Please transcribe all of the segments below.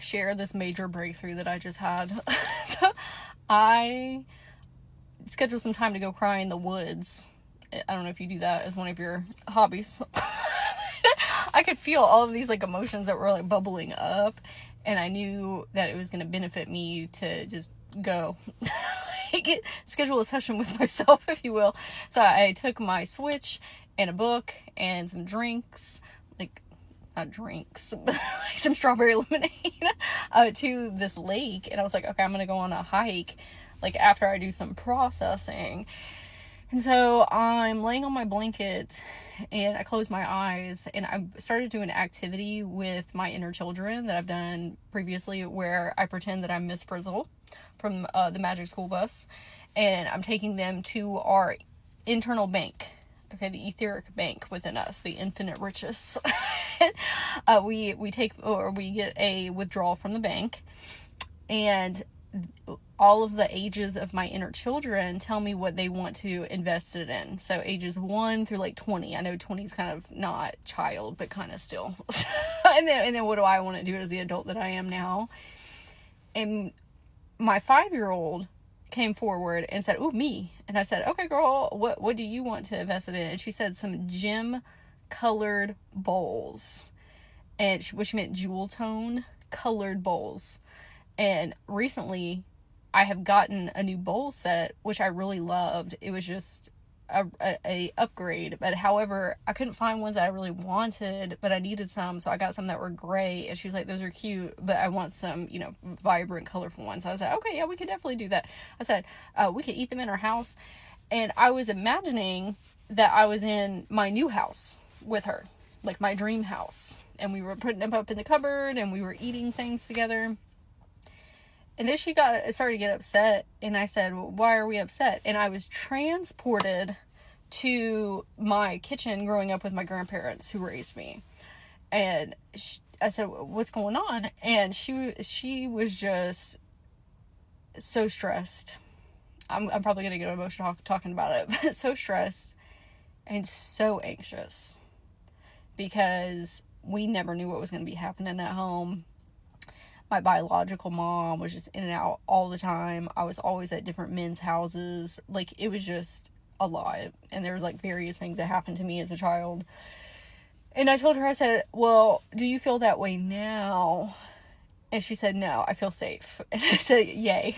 share this major breakthrough that I just had. So I scheduled some time to go cry in the woods. I don't know if you do that as one of your hobbies. I could feel all of these like emotions that were like bubbling up, and I knew that it was going to benefit me to just go schedule a session with myself, if you will. So I took my Switch and a book and some drinks, like not drinks, but like some strawberry lemonade, to this lake. And I was like, okay, I'm going to go on a hike, like after I do some processing. And so I'm laying on my blanket and I close my eyes and I started doing an activity with my inner children that I've done previously, where I pretend that I'm Miss Frizzle from the Magic School Bus, and I'm taking them to our internal bank. Okay, the etheric bank within us, the infinite riches. We get a withdrawal from the bank, and all of the ages of my inner children tell me what they want to invest it in. So ages 1 through like 20. I know 20 is kind of not child, but kind of still. and then what do I want to do as the adult that I am now? And my 5-year-old came forward and said, "Ooh, me." And I said, "Okay, girl, what do you want to invest it in?" And she said some gem colored bowls. And what she meant, jewel tone colored bowls. And recently I have gotten a new bowl set, which I really loved. It was just a upgrade, but however, I couldn't find ones that I really wanted, but I needed some, so I got some that were gray, and she was like, "Those are cute, but I want some, vibrant, colorful ones." So I was like, "Okay, yeah, we could definitely do that." I said, we could eat them in our house, and I was imagining that I was in my new house with her, like my dream house, and we were putting them up in the cupboard, and we were eating things together. And then she started to get upset, and I said, "Well, why are we upset?" And I was transported to my kitchen growing up with my grandparents who raised me. And I said, "What's going on?" And she was just so stressed. I'm probably going to get emotional talking about it, but so stressed and so anxious because we never knew what was going to be happening at home. My biological mom was just in and out all the time. I was always at different men's houses. Like, it was just a lot. And there was like various things that happened to me as a child. And I told her, I said, "Well, do you feel that way now?" And she said, "No, I feel safe." And I said, "Yay."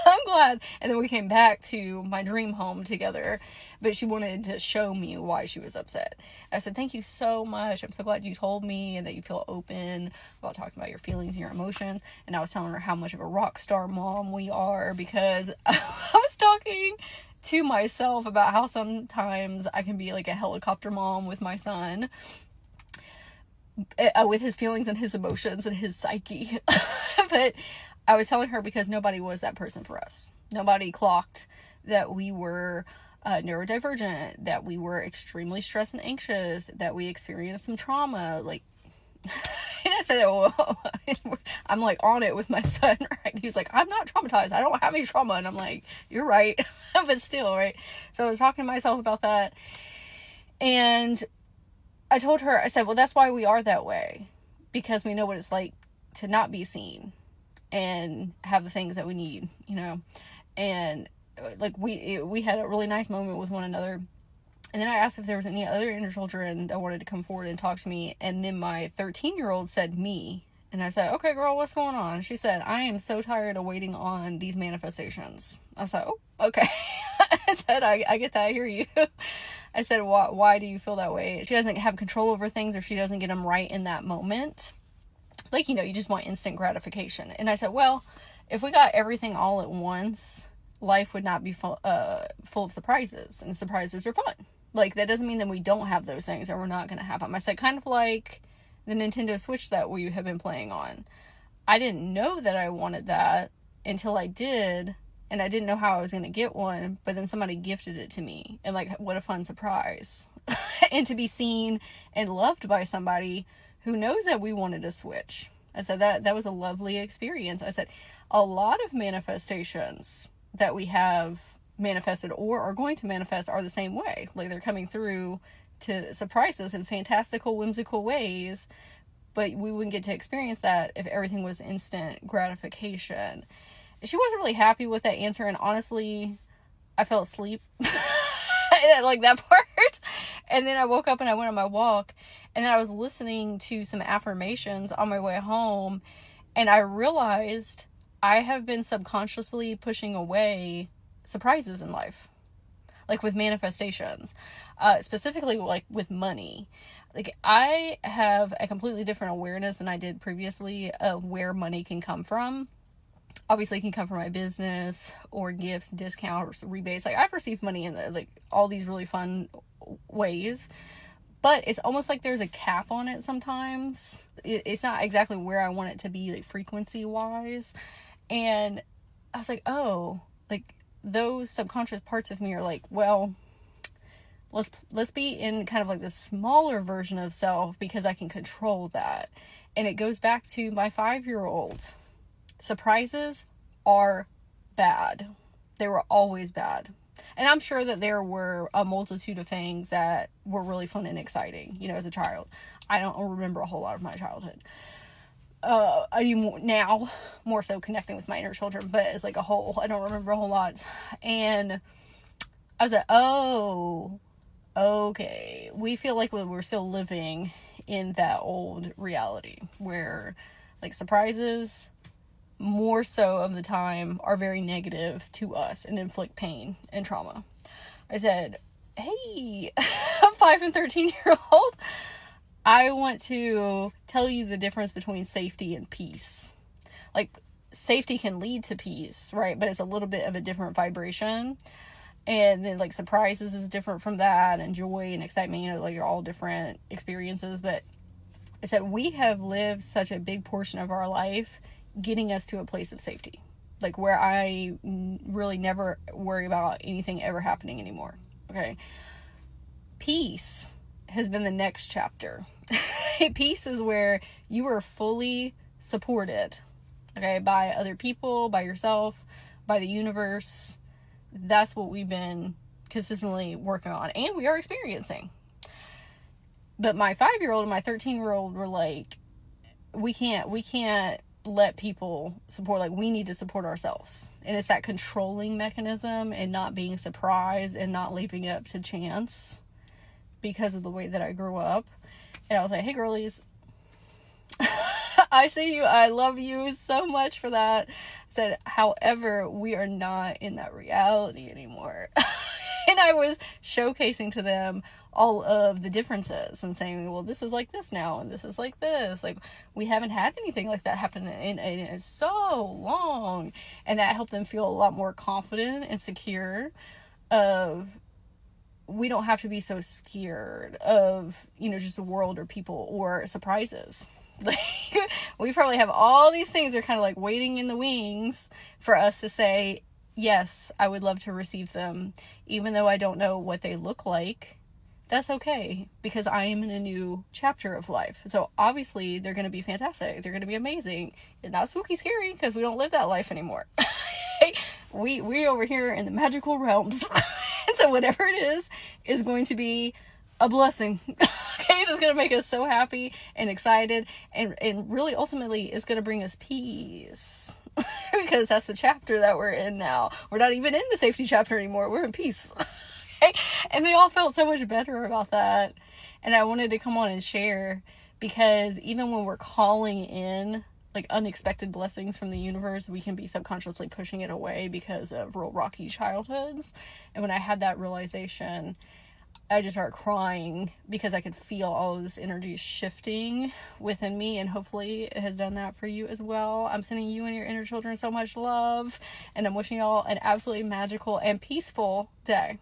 I'm glad. And then we came back to my dream home together, but she wanted to show me why she was upset. I said, "Thank you so much. I'm so glad you told me and that you feel open about talking about your feelings and your emotions." And I was telling her how much of a rock star mom we are, because I was talking to myself about how sometimes I can be like a helicopter mom with my son, with his feelings and his emotions and his psyche. But I was telling her because nobody was that person for us. Nobody clocked that we were neurodivergent, that we were extremely stressed and anxious, that we experienced some trauma. Like, and I said, "Well," I'm like on it with my son, right? He's like, "I'm not traumatized. I don't have any trauma." And I'm like, "You're right." But still, right? So I was talking to myself about that. And I told her, I said, "Well, that's why we are that way. Because we know what it's like to not be seen and have the things that we need, and like we had a really nice moment with one another. And then I asked if there was any other inner children that wanted to come forward and talk to me, and then my 13-year-old said me. And I said, "Okay, girl, what's going on?" She said, "I am so tired of waiting on these manifestations." I said, "Oh, okay." I said, I get that, I hear you. I said, why do you feel that way? She doesn't have control over things, or she doesn't get them right in that moment. Like, you just want instant gratification. And I said, well, if we got everything all at once, life would not be full of surprises, and surprises are fun. Like, that doesn't mean that we don't have those things or we're not going to have them. I said, kind of like the Nintendo Switch that we have been playing on. I didn't know that I wanted that until I did, and I didn't know how I was going to get one, but then somebody gifted it to me, and like, what a fun surprise. And to be seen and loved by somebody who knows that we wanted a Switch. I said that was a lovely experience. I said, a lot of manifestations that we have manifested or are going to manifest are the same way. Like, they're coming through to surprise us in fantastical, whimsical ways, but we wouldn't get to experience that if everything was instant gratification. She wasn't really happy with that answer, and honestly, I fell asleep like that part. And then I woke up and I went on my walk, and then I was listening to some affirmations on my way home, and I realized I have been subconsciously pushing away surprises in life, like with manifestations, specifically like with money. Like, I have a completely different awareness than I did previously of where money can come from. Obviously, it can come from my business or gifts, discounts, rebates. Like, I've received money in like all these really fun ways, but it's almost like there's a cap on it sometimes. It's not exactly where I want it to be, like frequency wise. And I was like, oh, like those subconscious parts of me are like, well, let's be in kind of like the smaller version of self, because I can control that. And it goes back to my 5-year-old. Surprises are bad. They were always bad. And I'm sure that there were a multitude of things that were really fun and exciting, as a child. I don't remember a whole lot of my childhood. I do now, more so connecting with my inner children, but as like a whole, I don't remember a whole lot. And I was like, oh, okay. We feel like we're still living in that old reality where like surprises, more so of the time, are very negative to us and inflict pain and trauma. I said, hey, I'm 5 and 13-year-old. I want to tell you the difference between safety and peace. Like, safety can lead to peace, right? But it's a little bit of a different vibration. And then like surprises is different from that, and joy and excitement, like, are all different experiences. But I said, we have lived such a big portion of our life getting us to a place of safety, like where I really never worry about anything ever happening anymore. Okay. Peace has been the next chapter. Peace is where you are fully supported, okay, by other people, by yourself, by the universe. That's what we've been consistently working on, and we are experiencing. But my 5-year-old and my 13-year-old were like, we can't let people support, like, we need to support ourselves. And it's that controlling mechanism and not being surprised and not leaving it up to chance because of the way that I grew up. And I was like, hey girlies, I see you, I love you so much for that. I said, however, we are not in that reality anymore. And I was showcasing to them all of the differences and saying, well, this is like this now, and this is like this. Like, we haven't had anything like that happen in so long. And that helped them feel a lot more confident and secure of, we don't have to be so scared of, just the world or people or surprises. Like, we probably have all these things that are kind of like waiting in the wings for us to say, yes, I would love to receive them, even though I don't know what they look like. That's okay, because I am in a new chapter of life. So obviously they're going to be fantastic. They're going to be amazing. It's not spooky scary, because we don't live that life anymore. we over here in the magical realms. And so whatever it is going to be a blessing. Okay, it's going to make us so happy and excited, and really ultimately it's going to bring us peace. Because that's the chapter that we're in now. We're not even in the safety chapter anymore. We're in peace. Okay? And they all felt so much better about that. And I wanted to come on and share, because even when we're calling in like unexpected blessings from the universe, we can be subconsciously pushing it away because of real rocky childhoods. And when I had that realization, I just started crying, because I could feel all of this energy shifting within me, and hopefully it has done that for you as well. I'm sending you and your inner children so much love, and I'm wishing y'all an absolutely magical and peaceful day.